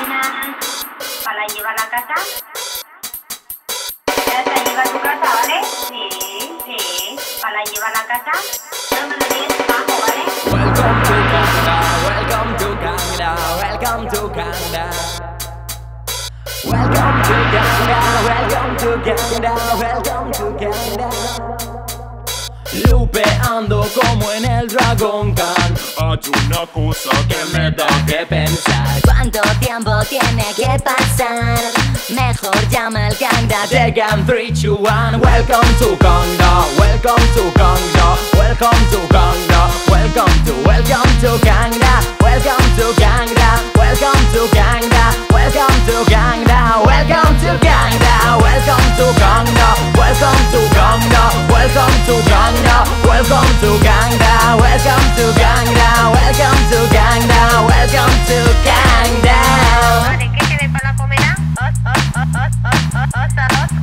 vaina para llevar a la casa. ¿Ya te lleva a tu casa, vale? Sí, para llevar a la casa. No me lo digas bajo, ¿vale? Welcome to Canada, welcome to Canada, welcome to Canada. Welcome to Canada, welcome to Canada, welcome to Canada. Lupeando como en el Dragon Khan. Hay una cosa que me da que pensar. ¿Cuánto tiempo tiene que pasar? Mejor llama al Gangnam. Tegan 3, 2, 1. Welcome to Gangnam, welcome to Gangnam, welcome to Gangnam, welcome to Gangnam, welcome to Gangnam, welcome to Gangnam, welcome to Gangnam, welcome to Gangnam, welcome to Gangnam, welcome to Gangnam, welcome to Gangnam, welcome to Gangnam, welcome to Gangnam, welcome to Gangnam, welcome to Gangnam. Vale, ¿qué quieres para la comida? Arroz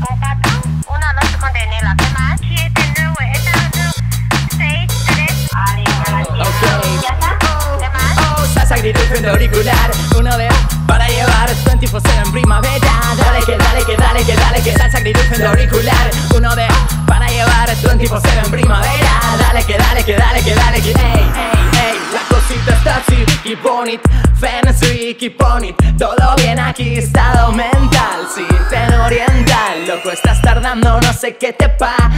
con pato, un arroz con canela, ¿qué más? 7, 9, 6, 3. Vale, ¿ya está? ¿Qué más? Salsa agridulce auricular, uno de para llevar 24/7 primavera. Dale que dale que dale que dale que salsa agridulce auricular, uno de para llevar 24/7 primavera. Dale que dale que dale que dale que ey, la cosita está así, keep on it, fancy, keep on it. Todo bien aquí, estado mental, sistema oriental. Loco, estás tardando, no sé qué te pasa.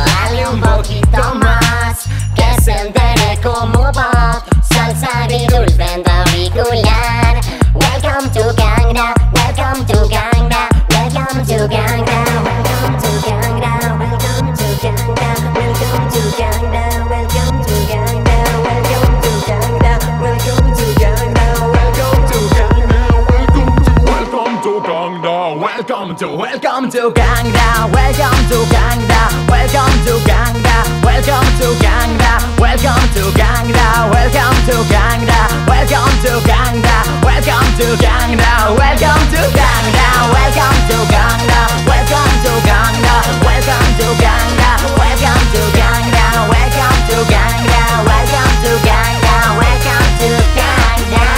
Dale un poquito más, que se entere como pop. Salsa agridulce auricular. Welcome to Gangnam, welcome to Gangnam, welcome to Gangnam, welcome to Gangnam, welcome to Gangnam, welcome to Gangnam, welcome to Gangnam, welcome to Gangnam, welcome to Gangnam, welcome to Gangnam, Welcome to Gangnam, welcome to Gangnam, welcome to Gangnam, welcome to Gangnam, welcome to Gangnam, welcome to Gangnam, welcome to Gangnam, welcome to Gangnam, welcome to Gangnam, welcome to Gangnam, welcome to Gangnam, welcome to Gangnam, welcome to Gangnam, welcome to Gangnam, welcome to Gangnam, welcome to Gangnam, welcome to Gangnam.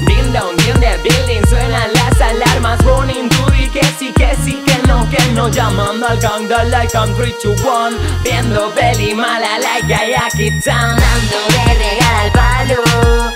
Ding dong, in the building, suenan las alarmas. Warning, tú di que sí, que no. Llamando al Gangnam like I'm 3, 2, 1. Viendo peli mala like Ayaki-chan. Dando de regal al palo.